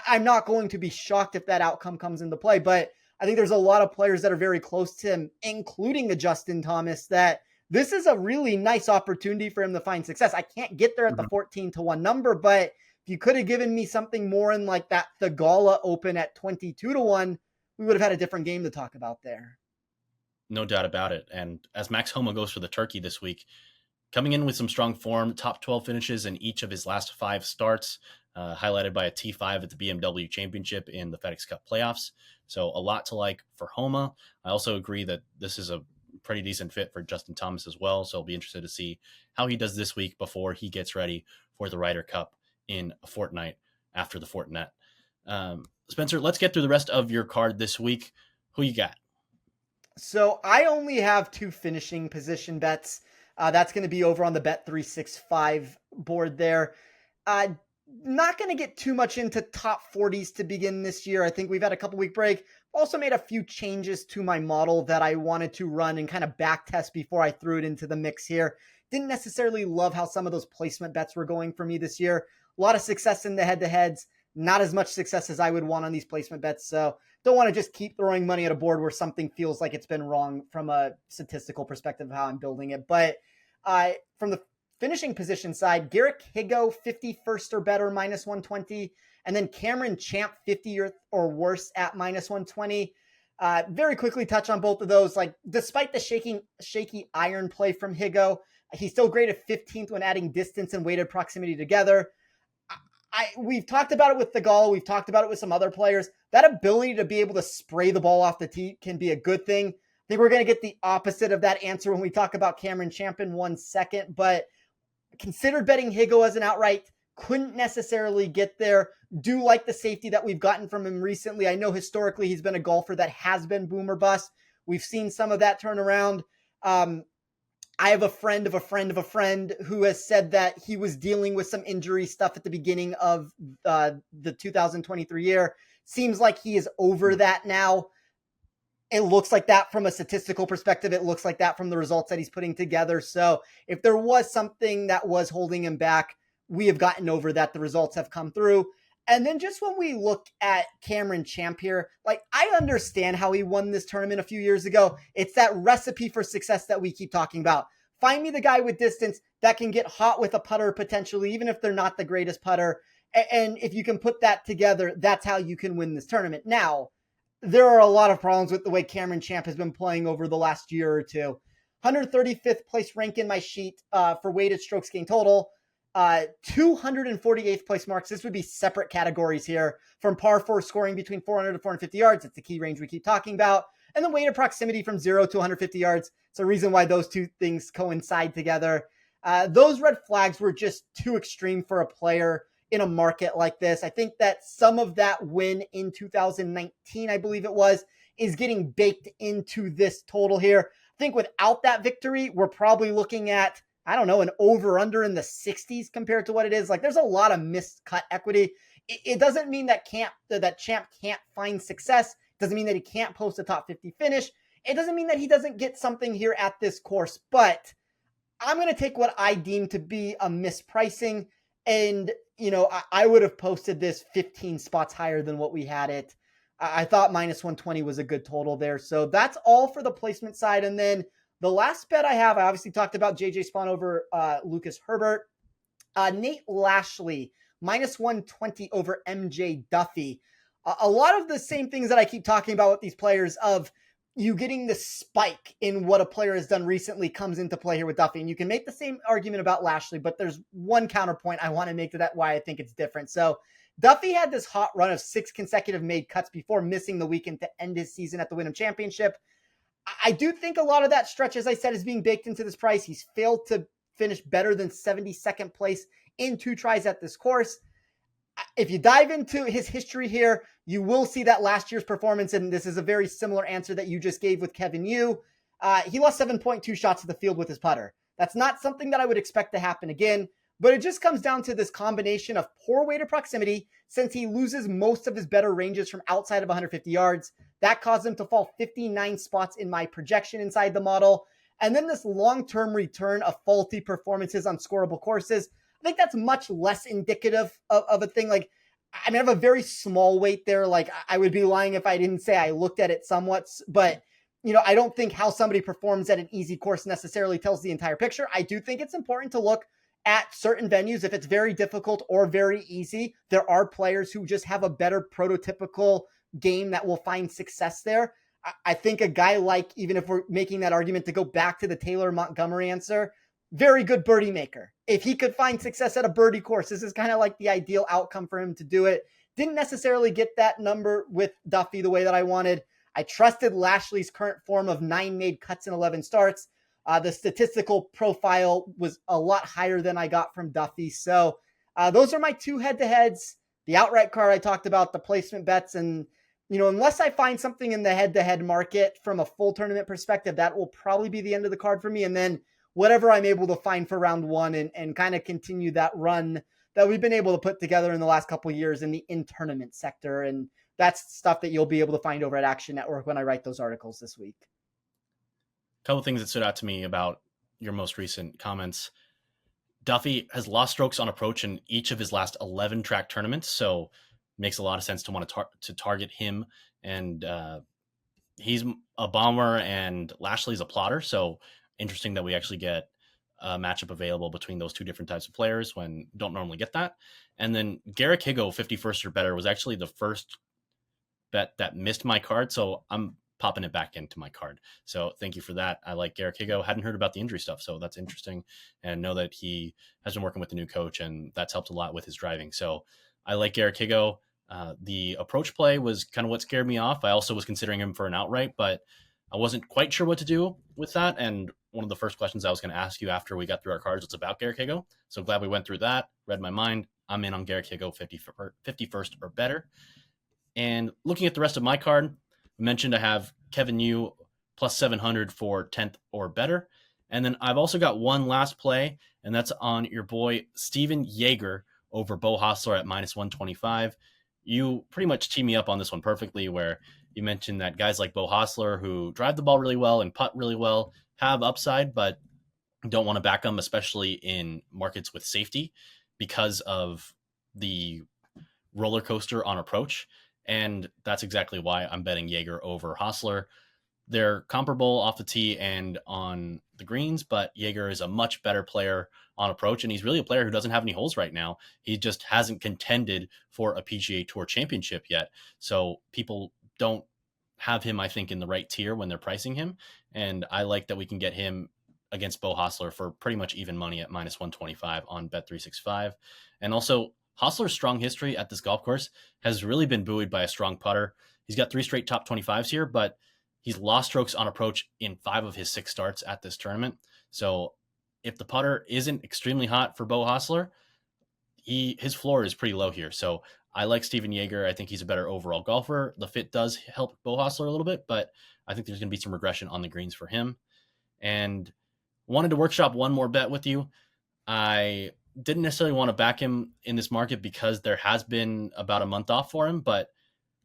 I'm not going to be shocked if that outcome comes into play. But I think there's a lot of players that are very close to him, including a Justin Thomas, that this is a really nice opportunity for him to find success. I can't get there at the 14-1 number, but if you could have given me something more in like that Thagala Open at 22-1, we would have had a different game to talk about there. No doubt about it. And as Max Homa goes for the turkey this week, coming in with some strong form, top 12 finishes in each of his last 5 starts, highlighted by a T5 at the BMW Championship in the FedEx Cup playoffs. So a lot to like for Homa. I also agree that this is a pretty decent fit for Justin Thomas as well. So I'll be interested to see how he does this week before he gets ready for the Ryder Cup in a fortnight after the Fortinet. Spencer, let's get through the rest of your card this week. Who you got? So I only have 2 finishing position bets. That's going to be over on the Bet365 board there. Not going to get too much into top 40s to begin this year. I think we've had a couple week break. Also made a few changes to my model that I wanted to run and kind of back test before I threw it into the mix here. Didn't necessarily love how some of those placement bets were going for me this year. A lot of success in the head-to-heads. Not as much success as I would want on these placement bets. So don't want to just keep throwing money at a board where something feels like it's been wrong from a statistical perspective of how I'm building it. But from the finishing position side, Garrick Higo, 51st or better, minus 120. And then Cameron Champ, 50 or worse at minus 120. Very quickly touch on both of those. Like, despite the shaky iron play from Higo, he's still great at 15th when adding distance and weighted proximity together. We've talked about it with Thagala. We've talked about it with some other players. That ability to be able to spray the ball off the tee can be a good thing. I think we're going to get the opposite of that answer when we talk about Cameron Champ in 1 second, but considered betting Higo as an outright. Couldn't necessarily get there. Do like the safety that we've gotten from him recently. I know historically he's been a golfer that has been boom or bust. We've seen some of that turn around. I have a friend of a friend of a friend who has said that he was dealing with some injury stuff at the beginning of the 2023 year. Seems like he is over that now. It looks like that from a statistical perspective. It looks like that from the results that he's putting together. So if there was something that was holding him back, we have gotten over that. The results have come through. And then just when we look at Cameron Champ here, like, I understand how he won this tournament a few years ago. It's that recipe for success that we keep talking about. Find me the guy with distance that can get hot with a putter potentially, even if they're not the greatest putter. And if you can put that together, that's how you can win this tournament. Now, there are a lot of problems with the way Cameron Champ has been playing over the last year or two. 135th place rank in my sheet for weighted strokes gained total. 248th place marks. This would be separate categories here from par 4 scoring between 400 to 450 yards. It's the key range we keep talking about. And then weighted proximity from 0 to 150 yards. It's a reason why those two things coincide together. Those red flags were just too extreme for a player in a market like this. I think that some of that win in 2019, I believe it was, is getting baked into this total here. I think without that victory, we're probably looking at, I don't know, an over-under in the 60s compared to what it is. Like, there's a lot of missed cut equity. It doesn't mean that Champ can't find success. It doesn't mean that he can't post a top 50 finish. It doesn't mean that he doesn't get something here at this course. But I'm going to take what I deem to be a mispricing. And, you know, I would have posted this 15 spots higher than what we had it. I thought minus 120 was a good total there. So that's all for the placement side. And then the last bet I have, I obviously talked about JJ Spawn over Lucas Herbert. Nate Lashley, minus 120 over MJ Duffy. A lot of the same things that I keep talking about with these players of you getting the spike in what a player has done recently comes into play here with Duffy. And you can make the same argument about Lashley, but there's one counterpoint I want to make to that why I think it's different. So Duffy had this hot run of 6 consecutive made cuts before missing the weekend to end his season at the Wyndham Championship. I do think a lot of that stretch, as I said, is being baked into this price. He's failed to finish better than 72nd place in 2 tries at this course. If you dive into his history here, you will see that last year's performance, and this is a very similar answer that you just gave with Kevin Yu. He lost 7.2 shots to the field with his putter. That's not something that I would expect to happen again, But it just comes down to this combination of poor weighted proximity, since he loses most of his better ranges from outside of 150 yards. That caused him to fall 59 spots in my projection inside the model. And then this long-term return of faulty performances on scoreable courses. I think that's much less indicative of a thing. Like, I mean, I have a very small weight there. Like, I would be lying if I didn't say I looked at it somewhat, but I don't think how somebody performs at an easy course necessarily tells the entire picture. I do think it's important to look at certain venues. If it's very difficult or very easy, there are players who just have a better prototypical game that will find success there. I think a guy like, even if we're making that argument to go back to the Taylor Montgomery answer, very good birdie maker. If he could find success at a birdie course, this is kind of like the ideal outcome for him to do it. Didn't necessarily get that number with Duffy the way that I wanted. I trusted Lashley's current form of 9 made cuts and 11 starts. The statistical profile was a lot higher than I got from Duffy. So those are my two head-to-heads. The outright card I talked about, the placement bets, and unless I find something in the head-to-head market from a full tournament perspective, that will probably be the end of the card for me. And then whatever I'm able to find for round one and kind of continue that run that we've been able to put together in the last couple of years in the in-tournament sector. And that's stuff that you'll be able to find over at Action Network when I write those articles this week. Couple things that stood out to me about your most recent comments. Duffy has lost strokes on approach in each of his last 11 track tournaments, so makes a lot of sense to want to target him. And he's a bomber and Lashley's a plotter, so interesting that we actually get a matchup available between those two different types of players when don't normally get that. And then Garrick Higgo, 51st or better, was actually the first bet that missed my card, so I'm popping it back into my card. So thank you for that. I like Garrick Higgo. Hadn't heard about the injury stuff, so that's interesting. And know that he has been working with the new coach, and that's helped a lot with his driving. So I like Garrick Higgo. The approach play was kind of what scared me off. I also was considering him for an outright, but I wasn't quite sure what to do with that. And one of the first questions I was going to ask you after we got through our cards was about Garrick Higgo. So glad we went through that, read my mind. I'm in on Garrick Higgo 51st or better. And looking at the rest of my card, I mentioned I have Kevin Yu plus 700 for 10th or better. And then I've also got one last play, and that's on your boy Steven Jaeger over Bo Hostler at minus 125. You pretty much tee me up on this one perfectly, where you mentioned that guys like Bo Hostler, who drive the ball really well and putt really well, have upside, but don't want to back them, especially in markets with safety because of the roller coaster on approach. And that's exactly why I'm betting Jaeger over Hostler. They're comparable off the tee and on the greens, but Jaeger is a much better player on approach, and he's really a player who doesn't have any holes right now. He just hasn't contended for a PGA Tour championship yet. So people don't have him, I think, in the right tier when they're pricing him. And I like that we can get him against Bo Hostler for pretty much even money at minus 125 on Bet365. And also, Hostler's strong history at this golf course has really been buoyed by a strong putter. He's got 3 straight top 25s here, but he's lost strokes on approach in 5 of his 6 starts at this tournament. So if the putter isn't extremely hot for Bo Hostler, his floor is pretty low here. So I like Steven Jaeger. I think he's a better overall golfer. The fit does help Bo Hostler a little bit, but I think there's going to be some regression on the greens for him. And wanted to workshop one more bet with you. I didn't necessarily want to back him in this market because there has been about a month off for him, but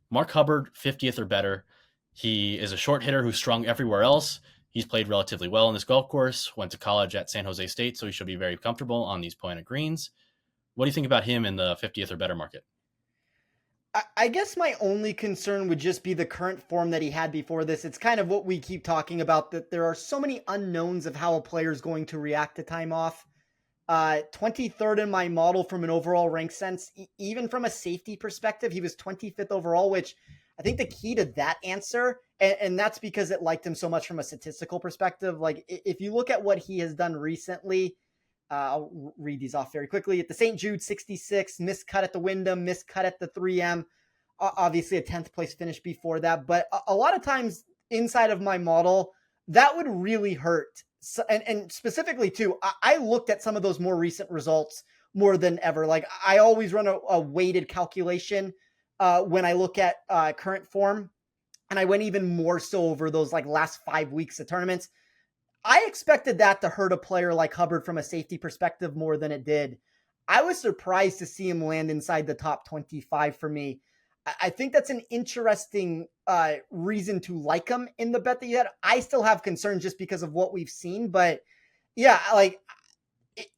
Mark Hubbard, 50th or better. He is a short hitter who's strong everywhere else. He's played relatively well on this golf course, went to college at San Jose State, so he should be very comfortable on these pointed greens. What do you think about him in the 50th or better market? I guess my only concern would just be the current form that he had before this. It's kind of what we keep talking about, that there are so many unknowns of how a player is going to react to time off. 23rd in my model from an overall rank sense. Even from a safety perspective, he was 25th overall, which I think the key to that answer, and that's because it liked him so much from a statistical perspective. Like, if you look at what he has done recently, I'll read these off very quickly. At the St. Jude, 66, missed cut at the Wyndham, missed cut at the 3M, obviously a 10th place finish before that. But a lot of times inside of my model, that would really hurt. So, and specifically too, I looked at some of those more recent results more than ever. Like, I always run a weighted calculation when I look at current form. And I went even more so over those like last 5 weeks of tournaments. I expected that to hurt a player like Hubbard from a safety perspective more than it did. I was surprised to see him land inside the top 25 for me. I think that's an interesting reason to like him in the bet that you had. I still have concerns just because of what we've seen, but yeah, like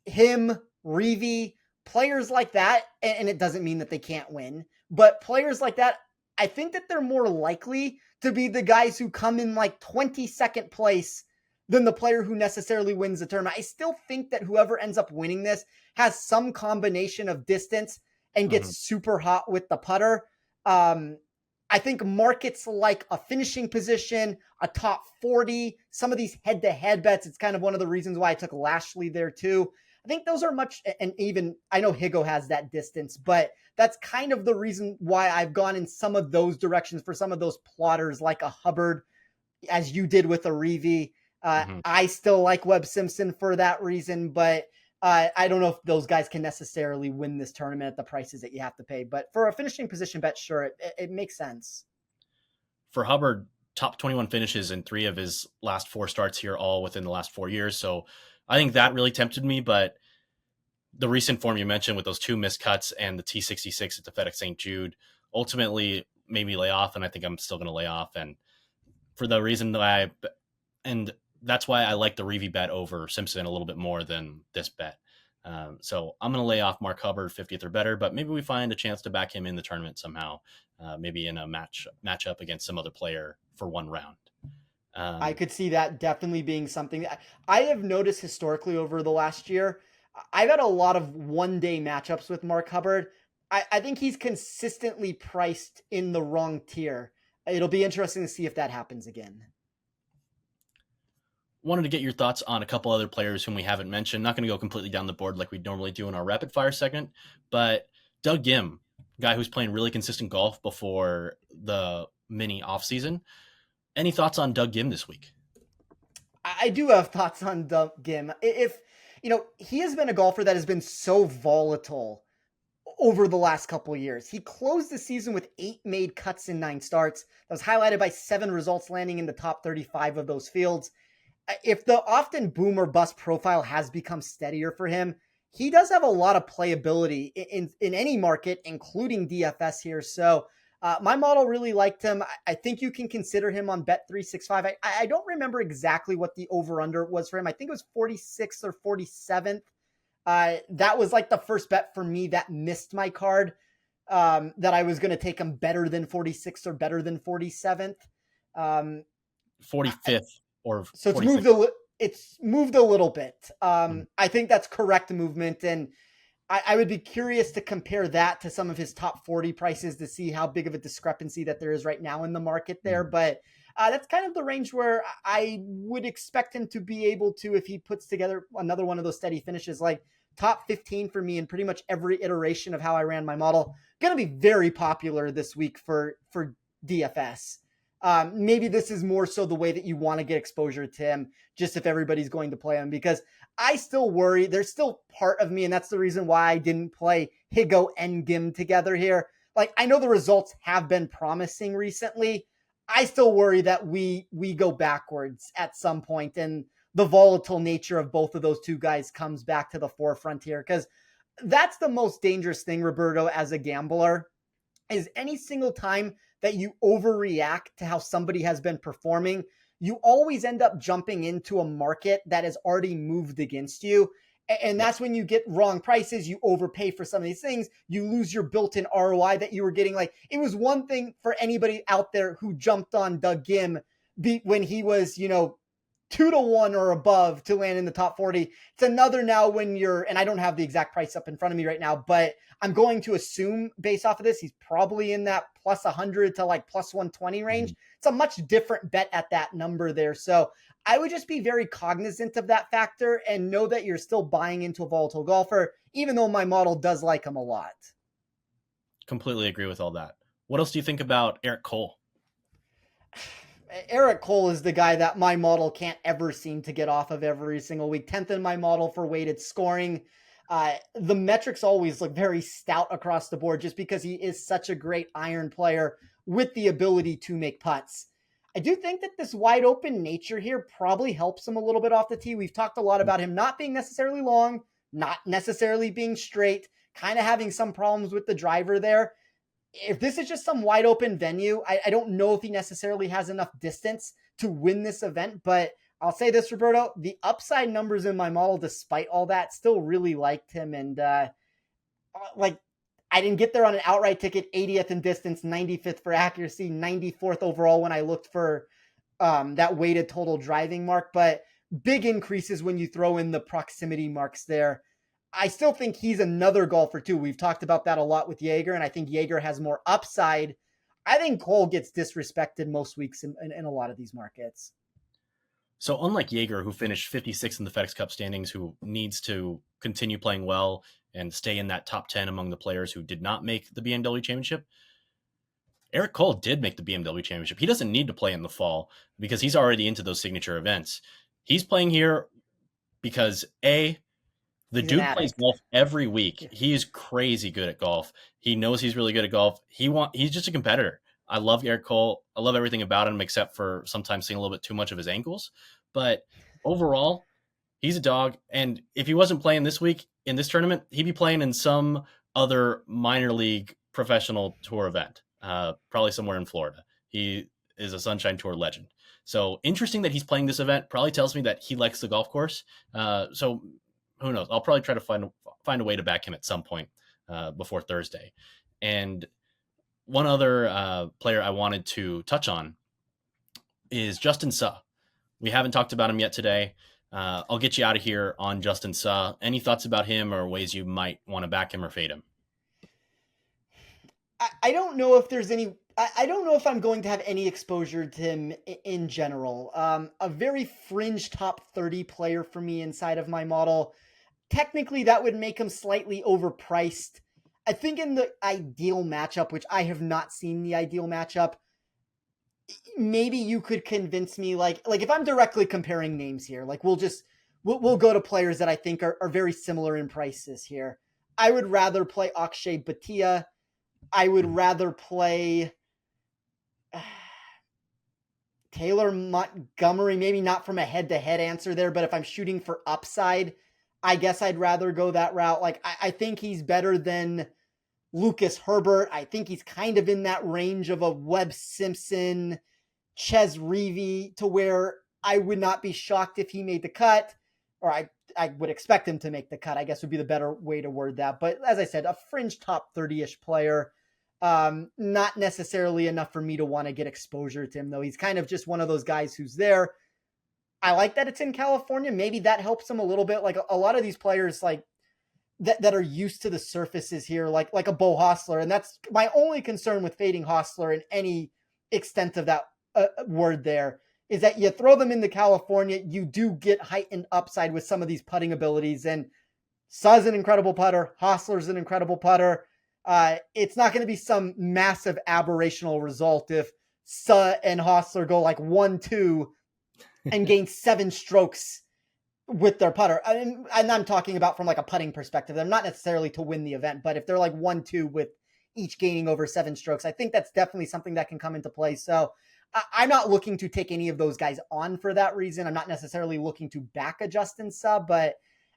him, Reeve, players like that, and it doesn't mean that they can't win, but players like that, I think that they're more likely to be the guys who come in like 22nd place than the player who necessarily wins the tournament. I still think that whoever ends up winning this has some combination of distance and gets super hot with the putter. I think markets like a finishing position, a top 40, some of these head-to-head bets, it's kind of one of the reasons why I took Lashley there too. I think those are much, and even, I know Higo has that distance, but that's kind of the reason why I've gone in some of those directions for some of those plotters like a Hubbard, as you did with a Reeve. I still like Webb Simpson for that reason, but I don't know if those guys can necessarily win this tournament at the prices that you have to pay. But for a finishing position bet, sure, it makes sense. For Hubbard, top 21 finishes in 3 of his last 4 starts here, all within the last 4 years. So I think that really tempted me, but the recent form you mentioned with those 2 missed cuts and the T66 at the FedEx St. Jude ultimately made me lay off, and I think I'm still going to lay off. And for the reason that that's why I like the Reeve bet over Simpson a little bit more than this bet. So I'm going to lay off Mark Hubbard 50th or better, but maybe we find a chance to back him in the tournament somehow, maybe in a matchup against some other player for one round. I could see that definitely being something I have noticed historically over the last year. I've had a lot of one-day matchups with Mark Hubbard. I think he's consistently priced in the wrong tier. It'll be interesting to see if that happens again. Wanted to get your thoughts on a couple other players whom we haven't mentioned. Not going to go completely down the board like we normally do in our rapid fire segment, but Doug Gim, guy who's playing really consistent golf before the mini off season. Any thoughts on Doug Gim this week? I do have thoughts on Doug Gim. If he has been a golfer that has been so volatile over the last couple of years. He closed the season with 8 made cuts in 9 starts. That was highlighted by 7 results landing in the top 35 of those fields. If the often boom or bust profile has become steadier for him, he does have a lot of playability in any market, including DFS here. So my model really liked him. I think you can consider him on Bet365. I don't remember exactly what the over-under was for him. I think it was 46th or 47th. That was like the first bet for me that missed my card, that I was going to take him better than 46th or better than 47th. 45th. So it's moved a little bit. I think that's correct movement, and I would be curious to compare that to some of his top 40 prices to see how big of a discrepancy that there is right now in the market there. But that's kind of the range where I would expect him to be able to, if he puts together another one of those steady finishes, like top 15 for me in pretty much every iteration of how I ran my model. Going to be very popular this week for DFS. Maybe this is more so the way that you want to get exposure to him, just if everybody's going to play him, because I still worry. There's still part of me, and that's the reason why I didn't play Higo and Gim together here. Like, I know the results have been promising recently. I still worry that we go backwards at some point, and the volatile nature of both of those two guys comes back to the forefront here, because that's the most dangerous thing, Roberto, as a gambler, is any single time that you overreact to how somebody has been performing, you always end up jumping into a market that has already moved against you. And that's when you get wrong prices. You overpay for some of these things. You lose your built-in ROI that you were getting. Like, it was one thing for anybody out there who jumped on Doug Gim when he was, 2-1 or above to land in the top 40. It's another now when you're, and I don't have the exact price up in front of me right now, but I'm going to assume based off of this, he's probably in that plus 100 to like plus 120 range. It's a much different bet at that number there. So I would just be very cognizant of that factor and know that you're still buying into a volatile golfer, even though my model does like him a lot. Completely agree with all that. What else do you think about Eric Cole? Eric Cole is the guy that my model can't ever seem to get off of every single week. 10th in my model for weighted scoring. The metrics always look very stout across the board just because he is such a great iron player with the ability to make putts. I do think that this wide open nature here probably helps him a little bit off the tee. We've talked a lot about him not being necessarily long, not necessarily being straight, kind of having some problems with the driver there. If this is just some wide open venue, I don't know if he necessarily has enough distance to win this event, but I'll say this, Roberto, the upside numbers in my model, despite all that, still really liked him. And like, I didn't get there on an outright ticket, 80th in distance, 95th for accuracy, 94th overall when I looked for that weighted total driving mark, but big increases when you throw in the proximity marks there. I still think he's another golfer too. We've talked about that a lot with Jaeger, and I think Jaeger has more upside. I think Cole gets disrespected most weeks in a lot of these markets. So unlike Jaeger, who finished 56th in the FedEx Cup standings, who needs to continue playing well and stay in that top 10 among the players who did not make the BMW Championship, Eric Cole did make the BMW Championship. He doesn't need to play in the fall because he's already into those signature events. He's playing here because the He's dude plays golf every week. He is crazy good at golf. He knows he's really good at golf. He's just a competitor. I love Eric Cole. I love everything about him except for sometimes seeing a little bit too much of his ankles. But overall, he's a dog. And if he wasn't playing this week in this tournament, he'd be playing in some other minor league professional tour event, probably somewhere in Florida. He is a Sunshine Tour legend. So interesting that he's playing this event. Probably tells me that he likes the golf course. So who knows? I'll probably try to find a way to back him at some point before Thursday. And one other player I wanted to touch on is Justin Suh. We haven't talked about him yet today. I'll get you out of here on Justin Suh. Any thoughts about him or ways you might want to back him or fade him? I don't know if there's any. I don't know if I'm going to have any exposure to him in general. A very fringe top 30 player for me inside of my model. Technically, that would make him slightly overpriced. I think in the ideal matchup, which I have not seen the ideal matchup, maybe you could convince me, like if I'm directly comparing names here, like we'll go to players that I think are very similar in prices here. I would rather play Akshay Bhatia. I would rather play Taylor Montgomery, maybe not from a head-to-head answer there, but if I'm shooting for upside, I guess I'd rather go that route. Like, I think he's better than Lucas Herbert. I think he's kind of in that range of a Webb Simpson, Ches Reavie, to where I would not be shocked if he made the cut, or I would expect him to make the cut, I guess would be the better way to word that. But as I said, a fringe top 30-ish player. Not necessarily enough for me to want to get exposure to him, though. He's kind of just one of those guys who's there. I like that it's in California. Maybe that helps him a little bit. Like a lot of these players, like that are used to the surfaces here, like a Bo Hostler. And that's my only concern with fading Hostler in any extent of that word there, is that you throw them into California, you do get heightened upside with some of these putting abilities. And Suh's an incredible putter. Hostler's an incredible putter. It's not going to be some massive aberrational result if Suh and Hostler go like 1-2 and gain 7 strokes with their putter. And I'm talking about from like a putting perspective. They're not necessarily to win the event, but if they're like 1-2 with each gaining over 7 strokes, I think that's definitely something that can come into play. So I'm not looking to take any of those guys on for that reason. I'm not necessarily looking to back a Justin Suh, but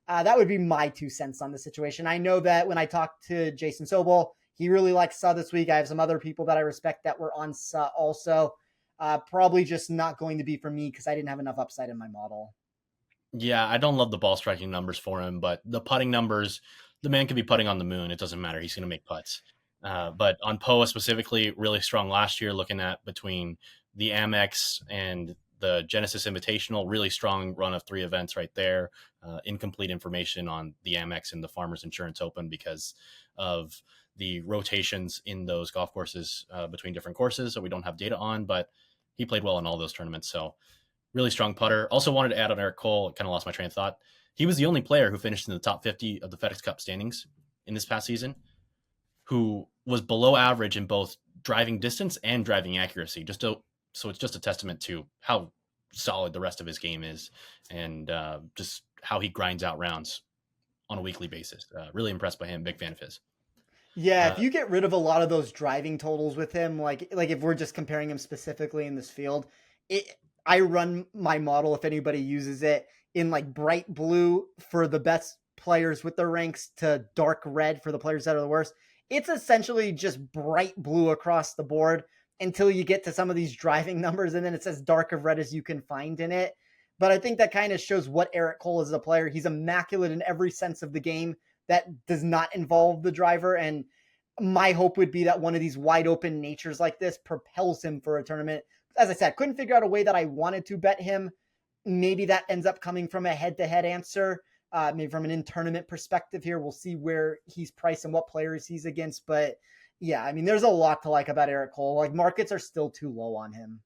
that would be my 2 cents on the situation. I know that when I talked to Jason Sobel, he really likes Suh this week. I have some other people that I respect that were on Suh also. Probably just not going to be for me because I didn't have enough upside in my model. Yeah, I don't love the ball striking numbers for him, but the putting numbers, the man could be putting on the moon. It doesn't matter. He's going to make putts. But on POA specifically, really strong last year, looking at between the Amex and the Genesis Invitational, really strong run of 3 events right there. Incomplete information on the Amex and the Farmers Insurance Open because of the rotations in those golf courses between different courses. So we don't have data on, but he played well in all those tournaments. So really strong putter. Also wanted to add on Eric Cole. Kind of lost my train of thought. He was the only player who finished in the top 50 of the FedEx Cup standings in this past season, who was below average in both driving distance and driving accuracy. So it's just a testament to how solid the rest of his game is and just how he grinds out rounds on a weekly basis. Really impressed by him. Big fan of his. Yeah, if you get rid of a lot of those driving totals with him, like if we're just comparing him specifically in this field, I run my model, if anybody uses it, in like bright blue for the best players with their ranks to dark red for the players that are the worst. It's essentially just bright blue across the board until you get to some of these driving numbers, and then it's as dark of red as you can find in it. But I think that kind of shows what Eric Cole is as a player. He's immaculate in every sense of the game that does not involve the driver. And my hope would be that one of these wide open natures like this propels him for a tournament. As I said, couldn't figure out a way that I wanted to bet him. Maybe that ends up coming from a head-to-head answer, maybe from an in-tournament perspective here. We'll see where he's priced and what players he's against. But yeah, I mean, there's a lot to like about Eric Cole. Like, markets are still too low on him.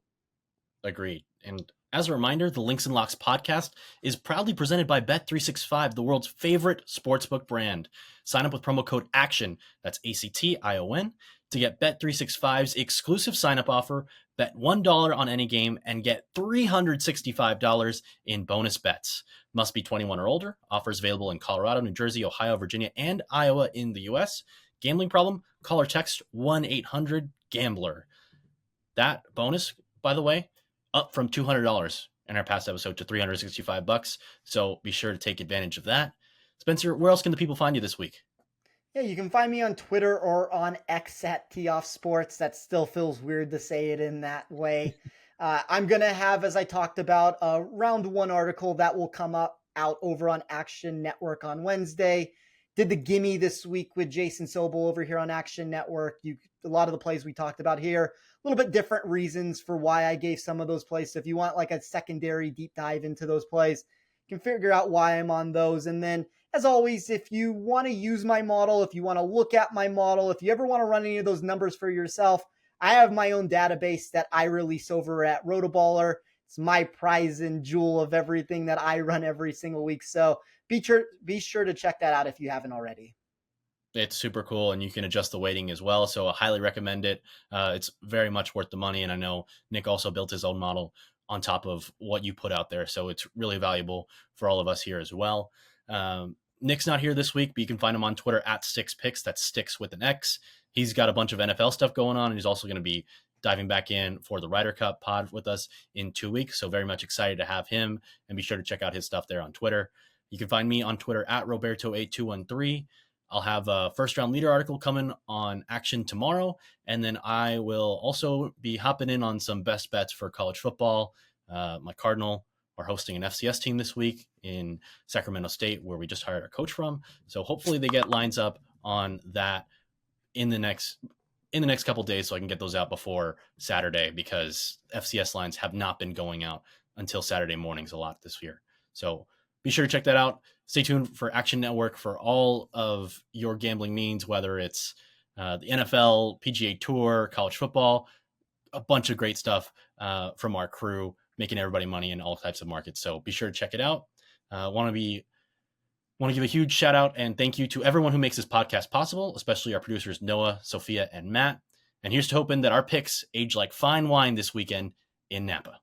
Agreed. And as a reminder, the Links and Locks podcast is proudly presented by Bet365, the world's favorite sportsbook brand. Sign up with promo code ACTION, that's ACTION, to get Bet365's exclusive sign-up offer. Bet $1 on any game and get $365 in bonus bets. Must be 21 or older. Offers available in Colorado, New Jersey, Ohio, Virginia, and Iowa in the U.S. Gambling problem? Call or text 1-800-GAMBLER. That bonus, by the way, up from $200 in our past episode to $365. So be sure to take advantage of that. Spencer, where else can the people find you this week? Yeah, you can find me on Twitter or on X at Toff Sports. That still feels weird to say it in that way. I'm going to have, as I talked about, a round one article that will come out over on Action Network on Wednesday. Did the gimme this week with Jason Sobel over here on Action Network. A lot of the plays we talked about here, a little bit different reasons for why I gave some of those plays. So if you want like a secondary deep dive into those plays, you can figure out why I'm on those. And then, as always, if you want to use my model, if you want to look at my model, if you ever want to run any of those numbers for yourself, I have my own database that I release over at Rotoballer. It's my prize and jewel of everything that I run every single week. So be sure to check that out if you haven't already. It's super cool, and you can adjust the weighting as well. So I highly recommend it. It's very much worth the money. And I know Nick also built his own model on top of what you put out there. So it's really valuable for all of us here as well. Nick's not here this week, but you can find him on Twitter at SixPicks. That's Sticks with an X. He's got a bunch of NFL stuff going on, and he's also going to be diving back in for the Ryder Cup pod with us in 2 weeks. So very much excited to have him, and be sure to check out his stuff there on Twitter. You can find me on Twitter at Roberto8213. I'll have a first round leader article coming on Action tomorrow. And then I will also be hopping in on some best bets for college football. My Cardinal are hosting an FCS team this week in Sacramento State, where we just hired our coach from. So hopefully they get lines up on that in the next couple days, so I can get those out before Saturday, because FCS lines have not been going out until Saturday mornings a lot this year. So be sure to check that out. Stay tuned for Action Network for all of your gambling needs, whether it's the NFL, PGA Tour, college football, a bunch of great stuff from our crew, making everybody money in all types of markets. So be sure to check it out. Want to give a huge shout out and thank you to everyone who makes this podcast possible, especially our producers, Noah, Sophia, and Matt. And here's to hoping that our picks age like fine wine this weekend in Napa.